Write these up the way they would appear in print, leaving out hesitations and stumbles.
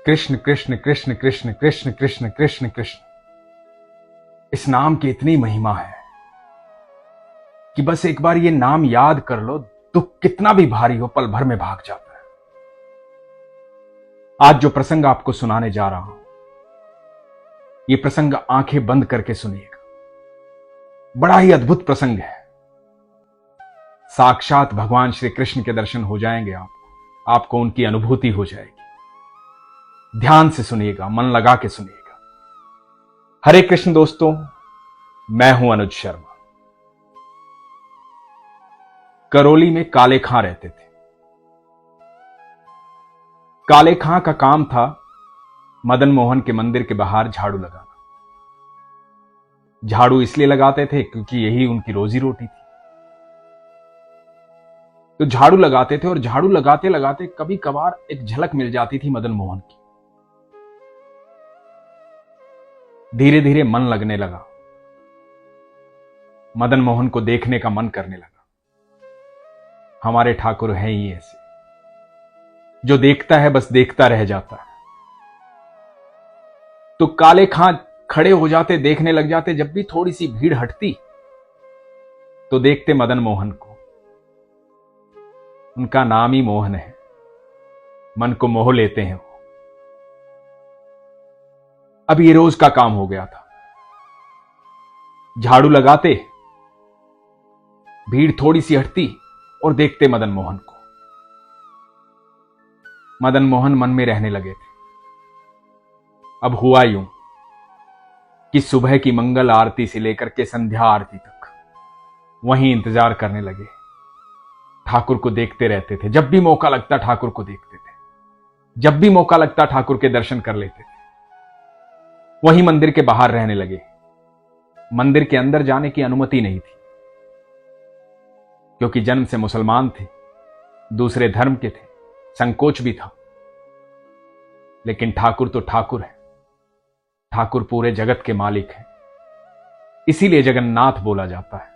कृष्ण कृष्ण कृष्ण कृष्ण कृष्ण कृष्ण कृष्ण कृष्ण। इस नाम की इतनी महिमा है कि बस एक बार ये नाम याद कर लो, दुख कितना भी भारी हो पल भर में भाग जाता है। आज जो प्रसंग आपको सुनाने जा रहा हूं, ये प्रसंग आंखें बंद करके सुनिएगा। बड़ा ही अद्भुत प्रसंग है। साक्षात भगवान श्री कृष्ण के दर्शन हो जाएंगे आपको उनकी अनुभूति हो जाएगी। ध्यान से सुनिएगा, मन लगा के सुनिएगा। हरे कृष्ण दोस्तों, मैं हूं अनुज शर्मा। करौली में काले खां रहते थे। काले खां का काम था मदन मोहन के मंदिर के बाहर झाड़ू लगाना। झाड़ू इसलिए लगाते थे क्योंकि यही उनकी रोजी रोटी थी। तो झाड़ू लगाते थे और झाड़ू लगाते लगाते कभी कभार एक झलक मिल जाती थी मदन मोहन की। धीरे धीरे मन लगने लगा, मदन मोहन को देखने का मन करने लगा। हमारे ठाकुर हैं ही ऐसे, जो देखता है बस देखता रह जाता है। तो काले खां खड़े हो जाते, देखने लग जाते। जब भी थोड़ी सी भीड़ हटती तो देखते मदन मोहन को। उनका नाम ही मोहन है, मन को मोह लेते हैं वो। अब ये रोज का काम हो गया था। झाड़ू लगाते, भीड़ थोड़ी सी हटती और देखते मदन मोहन को। मदन मोहन मन में रहने लगे थे। अब हुआ यूं कि सुबह की मंगल आरती से लेकर के संध्या आरती तक वहीं इंतजार करने लगे। ठाकुर को देखते रहते थे। जब भी मौका लगता ठाकुर को देखते थे। जब भी मौका लगता ठाकुर के दर्शन कर लेते थे। वहीं मंदिर के बाहर रहने लगे। मंदिर के अंदर जाने की अनुमति नहीं थी, क्योंकि जन्म से मुसलमान थे, दूसरे धर्म के थे, संकोच भी था। लेकिन ठाकुर तो ठाकुर है। ठाकुर पूरे जगत के मालिक हैं। इसीलिए जगन्नाथ बोला जाता है।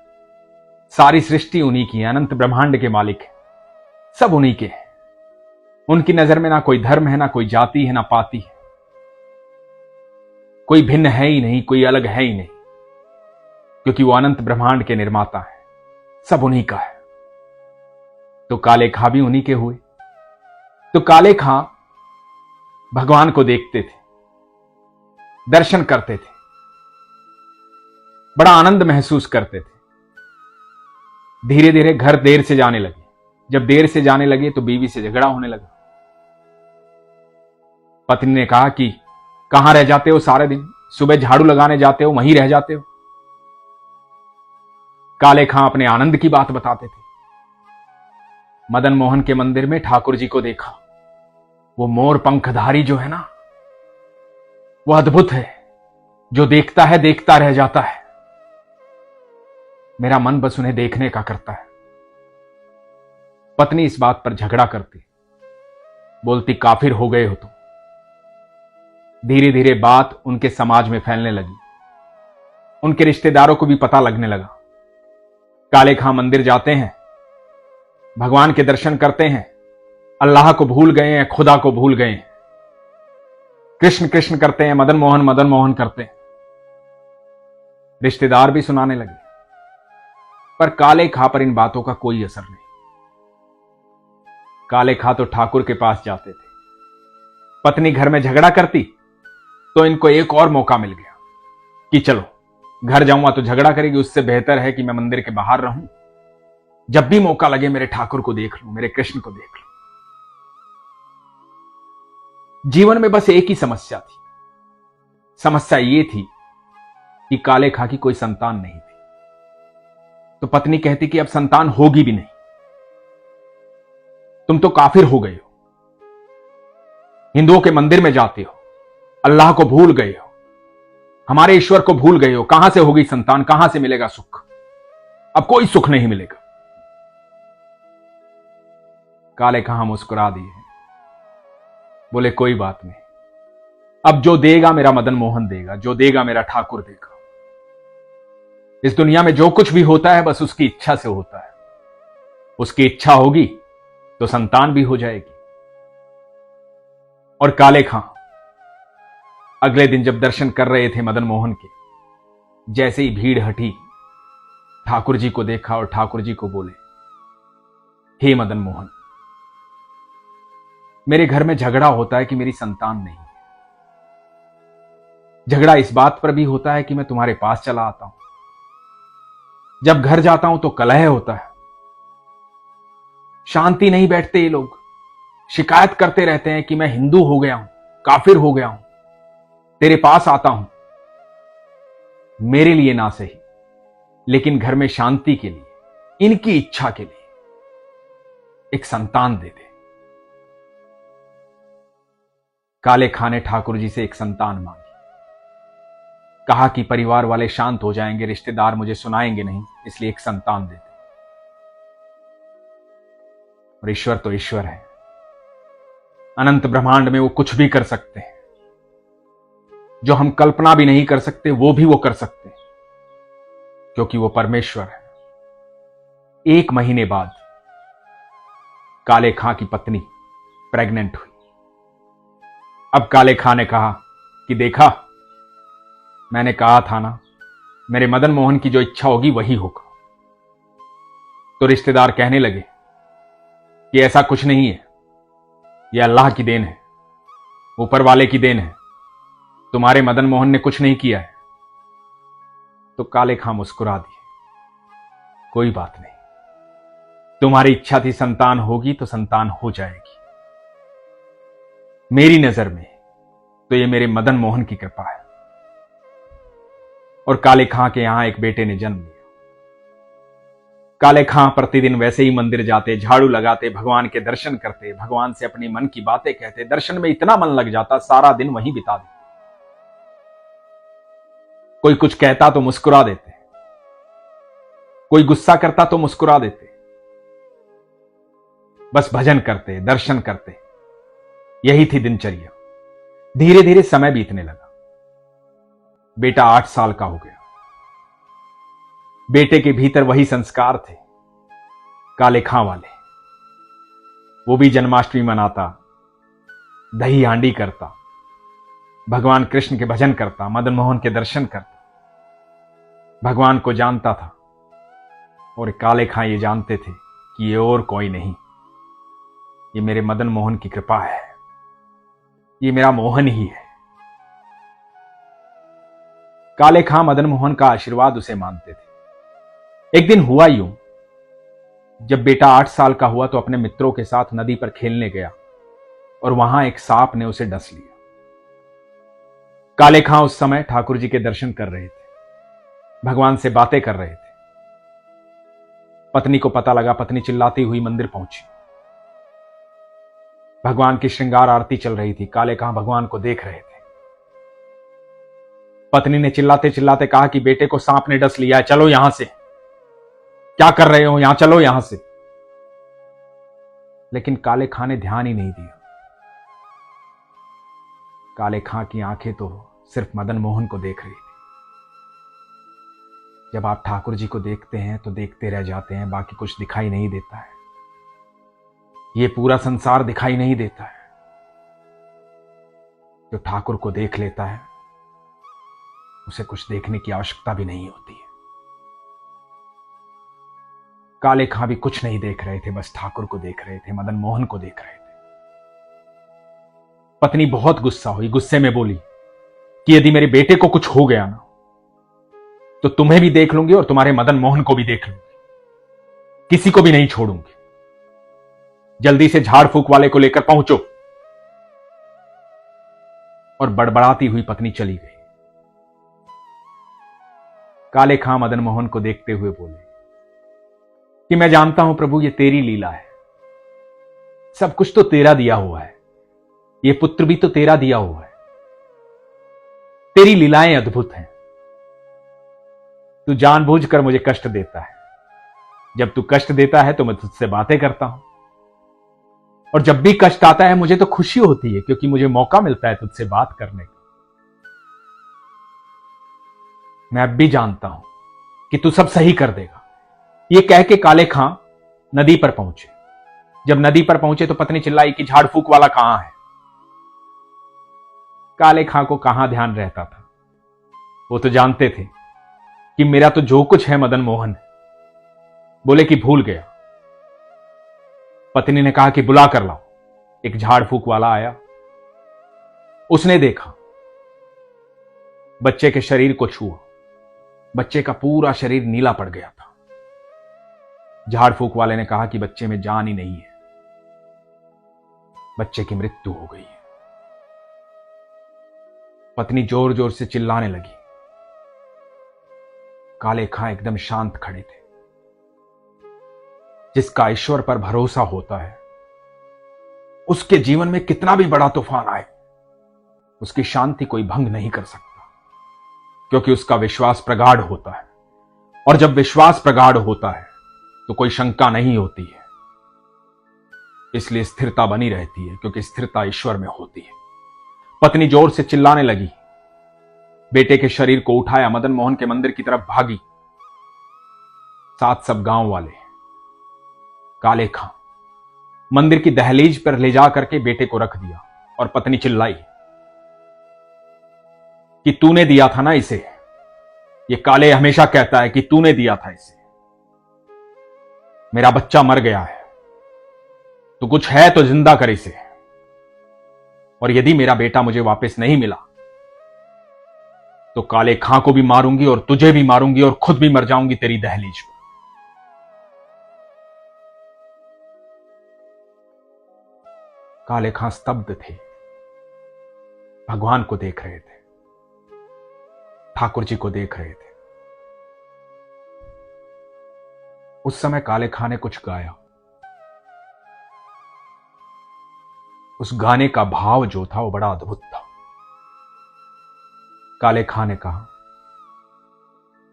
सारी सृष्टि उन्हीं की है, अनंत ब्रह्मांड के मालिक है, सब उन्हीं के हैं। उनकी नजर में ना कोई धर्म है, ना कोई जाति है, ना पाति है। कोई भिन्न है ही नहीं, कोई अलग है ही नहीं, क्योंकि वो अनंत ब्रह्मांड के निर्माता है, सब उन्हीं का है। तो काले खां भी उन्हीं के हुए। तो काले खां भगवान को देखते थे, दर्शन करते थे, बड़ा आनंद महसूस करते थे। धीरे धीरे घर देर से जाने लगे। जब देर से जाने लगे तो बीवी से झगड़ा होने लगा। पत्नी ने कहा कि कहां रह जाते हो सारे दिन, सुबह झाड़ू लगाने जाते हो, वहीं रह जाते हो। काले खां अपने आनंद की बात बताते थे। मदन मोहन के मंदिर में ठाकुर जी को देखा। वो मोर पंखधारी जो है ना, वो अद्भुत है। जो देखता है देखता रह जाता है। मेरा मन बस उन्हें देखने का करता है। पत्नी इस बात पर झगड़ा करती, बोलती काफिर हो गए हो तुम। धीरे धीरे बात उनके समाज में फैलने लगी। उनके रिश्तेदारों को भी पता लगने लगा। काले खां मंदिर जाते हैं, भगवान के दर्शन करते हैं, अल्लाह को भूल गए हैं, खुदा को भूल गए हैं। कृष्ण कृष्ण करते हैं, मदन मोहन करते हैं। रिश्तेदार भी सुनाने लगे, पर काले खां पर इन बातों का कोई असर नहीं। काले खां तो ठाकुर के पास जाते थे। पत्नी घर में झगड़ा करती तो इनको एक और मौका मिल गया कि चलो, घर जाऊंगा तो झगड़ा करेगी, उससे बेहतर है कि मैं मंदिर के बाहर रहूं। जब भी मौका लगे मेरे ठाकुर को देख लूं, मेरे कृष्ण को देख लूं। जीवन में बस एक ही समस्या थी। समस्या ये थी कि काले खां की कोई संतान नहीं थी। तो पत्नी कहती कि अब संतान होगी भी नहीं, तुम तो काफिर हो गए हो, हिंदुओं के मंदिर में जाते हो, अल्लाह को भूल गए हो, हमारे ईश्वर को भूल गए हो। कहां से होगी संतान, कहां से मिलेगा सुख? अब कोई सुख नहीं मिलेगा। काले खां मुस्कुरा दिए, बोले कोई बात नहीं, अब जो देगा मेरा मदन मोहन देगा, जो देगा मेरा ठाकुर देगा। इस दुनिया में जो कुछ भी होता है बस उसकी इच्छा से होता है। उसकी इच्छा होगी तो संतान भी हो जाएगी। और काले खां अगले दिन जब दर्शन कर रहे थे मदन मोहन के, जैसे ही भीड़ हटी, ठाकुर जी को देखा और ठाकुर जी को बोले, हे मदन मोहन, मेरे घर में झगड़ा होता है कि मेरी संतान नहीं है। झगड़ा इस बात पर भी होता है कि मैं तुम्हारे पास चला आता हूं, जब घर जाता हूं तो कलह होता है, शांति नहीं बैठते ये लोग, शिकायत करते रहते हैं कि मैं हिंदू हो गया हूं, काफिर हो गया हूं, तेरे पास आता हूं। मेरे लिए ना सही, लेकिन घर में शांति के लिए, इनकी इच्छा के लिए एक संतान दे दे। काले खां ने ठाकुर जी से एक संतान मांगी। कहा कि परिवार वाले शांत हो जाएंगे, रिश्तेदार मुझे सुनाएंगे नहीं, इसलिए एक संतान दे दे। और ईश्वर तो ईश्वर है, अनंत ब्रह्मांड में वो कुछ भी कर सकते हैं, जो हम कल्पना भी नहीं कर सकते वो भी वो कर सकते हैं, क्योंकि वो परमेश्वर है। 1 महीने बाद काले खां की पत्नी प्रेग्नेंट हुई। अब काले खां ने कहा कि देखा, मैंने कहा था ना, मेरे मदन मोहन की जो इच्छा होगी वही होगा। तो रिश्तेदार कहने लगे कि ऐसा कुछ नहीं है, यह अल्लाह की देन है, ऊपर वाले की देन है, तुम्हारे मदन मोहन ने कुछ नहीं किया है। तो काले खां मुस्कुरा दिए, कोई बात नहीं, तुम्हारी इच्छा थी संतान होगी तो संतान हो जाएगी। मेरी नजर में तो ये मेरे मदन मोहन की कृपा है। और काले खां के यहां एक बेटे ने जन्म लिया। काले खां प्रतिदिन वैसे ही मंदिर जाते, झाड़ू लगाते, भगवान के दर्शन करते, भगवान से अपनी मन की बातें कहते। दर्शन में इतना मन लग जाता, सारा दिन वहीं बिता देते। कोई कुछ कहता तो मुस्कुरा देते, कोई गुस्सा करता तो मुस्कुरा देते। बस भजन करते, दर्शन करते, यही थी दिनचर्या। धीरे धीरे समय बीतने लगा। बेटा 8 साल का हो गया। बेटे के भीतर वही संस्कार थे काले खां वाले। वो भी जन्माष्टमी मनाता, दही हांडी करता, भगवान कृष्ण के भजन करता, मदन मोहन के दर्शन करता, भगवान को जानता था। और काले खां ये जानते थे कि ये और कोई नहीं, ये मेरे मदन मोहन की कृपा है, ये मेरा मोहन ही है। काले खां मदन मोहन का आशीर्वाद उसे मानते थे। एक दिन हुआ यूं, जब बेटा 8 साल का हुआ तो अपने मित्रों के साथ नदी पर खेलने गया और वहां एक सांप ने उसे डस लिया। काले खां उस समय ठाकुर जी के दर्शन कर रहे थे, भगवान से बातें कर रहे थे। पत्नी को पता लगा, पत्नी चिल्लाती हुई मंदिर पहुंची। भगवान की श्रृंगार आरती चल रही थी। काले खां भगवान को देख रहे थे। पत्नी ने चिल्लाते चिल्लाते कहा कि बेटे को सांप ने डस लिया है, चलो यहां से, क्या कर रहे हो यहां, चलो यहां से। लेकिन काले खां ने ध्यान ही नहीं दिया। काले खां की आंखें तो सिर्फ मदन मोहन को देख रही थी। जब आप ठाकुर जी को देखते हैं तो देखते रह जाते हैं, बाकी कुछ दिखाई नहीं देता है। ये पूरा संसार दिखाई नहीं देता है। जो ठाकुर को देख लेता है उसे कुछ देखने की आवश्यकता भी नहीं होती है। काले खां भी कुछ नहीं देख रहे थे, बस ठाकुर को देख रहे थे, मदन मोहन को देख रहे थे। पत्नी बहुत गुस्सा हुई, गुस्से में बोली कि यदि मेरे बेटे को कुछ हो गया ना तो तुम्हें भी देख लूंगी और तुम्हारे मदन मोहन को भी देख लूंगी, किसी को भी नहीं छोड़ूंगी। जल्दी से झाड़ फूक वाले को लेकर पहुंचो। और बड़बड़ाती हुई पत्नी चली गई। काले खां मदन मोहन को देखते हुए बोले कि मैं जानता हूं प्रभु, ये तेरी लीला है, सब कुछ तो तेरा दिया हुआ है, ये पुत्र भी तो तेरा दिया हुआ है, तेरी लीलाएं अद्भुत हैं। तू जानबूझकर मुझे कष्ट देता है। जब तू कष्ट देता है तो मैं तुझसे बातें करता हूं, और जब भी कष्ट आता है मुझे तो खुशी होती है, क्योंकि मुझे मौका मिलता है तुझसे बात करने का। मैं अब भी जानता हूं कि तू सब सही कर देगा। ये कह के काले खां नदी पर पहुंचे। जब नदी पर पहुंचे तो पत्नी चिल्लाई कि झाड़ फूक वाला कहां है। काले खां को कहां ध्यान रहता था। वो तो जानते थे कि मेरा तो जो कुछ है मदन मोहन। बोले कि भूल गया। पत्नी ने कहा कि बुला कर लाओ। एक झाड़ फूक वाला आया। उसने देखा, बच्चे के शरीर को छुआ। बच्चे का पूरा शरीर नीला पड़ गया था। झाड़ फूक वाले ने कहा कि बच्चे में जान ही नहीं है, बच्चे की मृत्यु हो गई है। पत्नी जोर जोर से चिल्लाने लगी। काले खां एकदम शांत खड़े थे। जिसका ईश्वर पर भरोसा होता है, उसके जीवन में कितना भी बड़ा तूफान आए, उसकी शांति कोई भंग नहीं कर सकता, क्योंकि उसका विश्वास प्रगाढ़ होता है। और जब विश्वास प्रगाढ़ होता है तो कोई शंका नहीं होती है। इसलिए स्थिरता बनी रहती है, क्योंकि स्थिरता ईश्वर में होती है। पत्नी जोर से चिल्लाने लगी। बेटे के शरीर को उठाया, मदन मोहन के मंदिर की तरफ भागी। साथ सब गांव वाले। काले खां मंदिर की दहलीज पर ले जा करके बेटे को रख दिया और पत्नी चिल्लाई कि तूने दिया था ना इसे। ये काले हमेशा कहता है कि तूने दिया था इसे। मेरा बच्चा मर गया है, तो कुछ है तो जिंदा कर इसे। और यदि मेरा बेटा मुझे वापस नहीं मिला तो काले खां को भी मारूंगी और तुझे भी मारूंगी और खुद भी मर जाऊंगी तेरी दहलीज पर। काले खां स्तब्ध थे, भगवान को देख रहे थे, ठाकुर जी को देख रहे थे। उस समय काले खां ने कुछ गाया। उस गाने का भाव जो था वो बड़ा अद्भुत था। काले खां ने कहा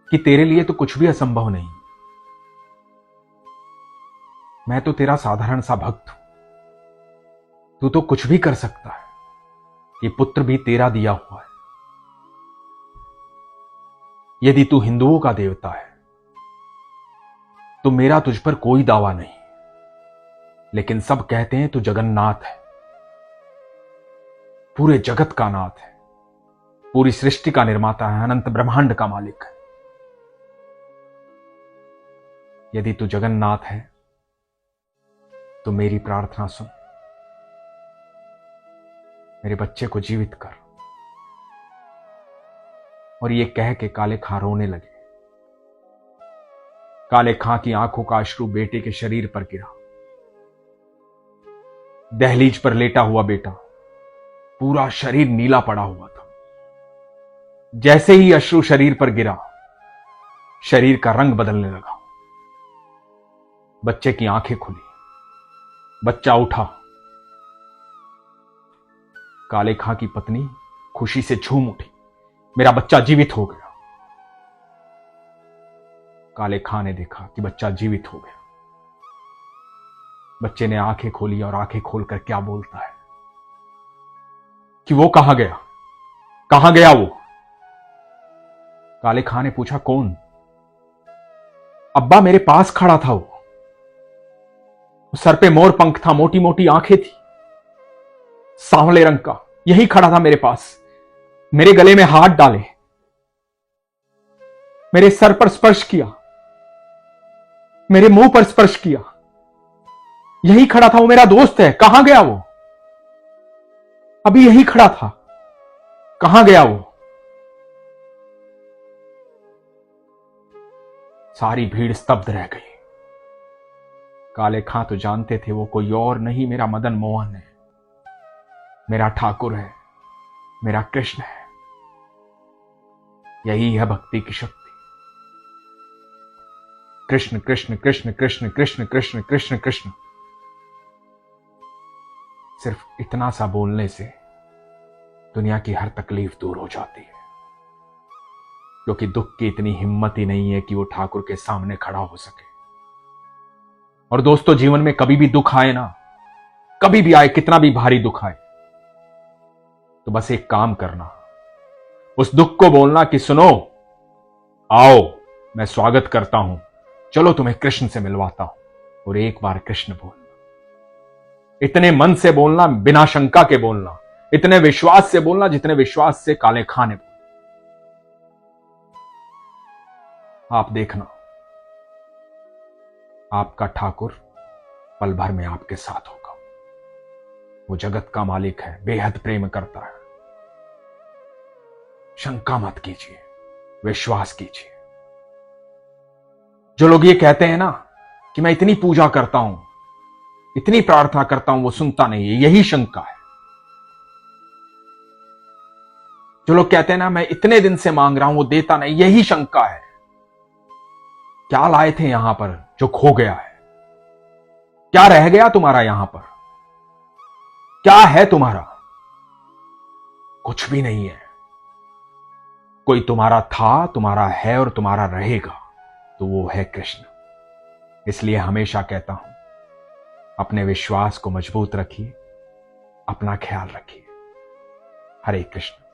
कि तेरे लिए तो कुछ भी असंभव नहीं। मैं तो तेरा साधारण सा भक्त हूं, तू तो कुछ भी कर सकता है। ये पुत्र भी तेरा दिया हुआ है। यदि तू हिंदुओं का देवता है तो मेरा तुझ पर कोई दावा नहीं, लेकिन सब कहते हैं तू जगन्नाथ है, पूरे जगत का नाथ है, पूरी सृष्टि का निर्माता है, अनंत ब्रह्मांड का मालिक है। यदि तू जगन्नाथ है तो मेरी प्रार्थना सुन, मेरे बच्चे को जीवित कर। और ये कह के काले खां रोने लगे। काले खां की आंखों का अश्रु बेटे के शरीर पर गिरा। दहलीज पर लेटा हुआ बेटा, पूरा शरीर नीला पड़ा हुआ था। जैसे ही अश्रु शरीर पर गिरा, शरीर का रंग बदलने लगा। बच्चे की आंखें खुली, बच्चा उठा। काले खां की पत्नी खुशी से झूम उठी, मेरा बच्चा जीवित हो गया। काले खां ने देखा कि बच्चा जीवित हो गया। बच्चे ने आंखें खोली और आंखें खोलकर क्या बोलता है कि वो कहां गया, कहां गया वो? काले खां ने पूछा, कौन? अब्बा मेरे पास खड़ा था वो। सर पे मोर पंख था, मोटी मोटी आंखें थी, सांवले रंग का, यही खड़ा था मेरे पास। मेरे गले में हाथ डाले, मेरे सर पर स्पर्श किया, मेरे मुंह पर स्पर्श किया। यही खड़ा था, वो मेरा दोस्त है। कहां गया वो? अभी यही खड़ा था, कहां गया वो? सारी भीड़ स्तब्ध रह गई। काले खां तो जानते थे वो कोई और नहीं, मेरा मदन मोहन है, मेरा ठाकुर है, मेरा कृष्ण है। यही है भक्ति की शक्ति। कृष्ण कृष्ण कृष्ण कृष्ण कृष्ण कृष्ण कृष्ण कृष्ण। सिर्फ इतना सा बोलने से दुनिया की हर तकलीफ दूर हो जाती है, क्योंकि दुख की इतनी हिम्मत ही नहीं है कि वो ठाकुर के सामने खड़ा हो सके। और दोस्तों, जीवन में कभी भी दुख आए ना, कभी भी आए, कितना भी भारी दुख आए, तो बस एक काम करना, उस दुख को बोलना कि सुनो, आओ, मैं स्वागत करता हूं, चलो तुम्हें कृष्ण से मिलवाता हूं। और एक बार कृष्ण बोलना, इतने मन से बोलना, बिना शंका के बोलना इतने विश्वास से बोलना जितने विश्वास से काले खाने बोलना। आप देखना, आपका ठाकुर पल भर में आपके साथ होगा। वो जगत का मालिक है, बेहद प्रेम करता है। शंका मत कीजिए, विश्वास कीजिए। जो लोग ये कहते हैं ना कि मैं इतनी पूजा करता हूं, इतनी प्रार्थना करता हूं, वो सुनता नहीं है, यही शंका है। जो लोग कहते हैं ना मैं इतने दिन से मांग रहा हूं, वो देता नहीं, यही शंका है। क्या लाए थे यहां पर जो खो गया है? क्या रह गया तुम्हारा यहां पर? क्या है तुम्हारा? कुछ भी नहीं है। कोई तुम्हारा था, तुम्हारा है और तुम्हारा रहेगा, तो वो है कृष्ण। इसलिए हमेशा कहता हूं, अपने विश्वास को मजबूत रखिए, अपना ख्याल रखिए। हरे कृष्ण।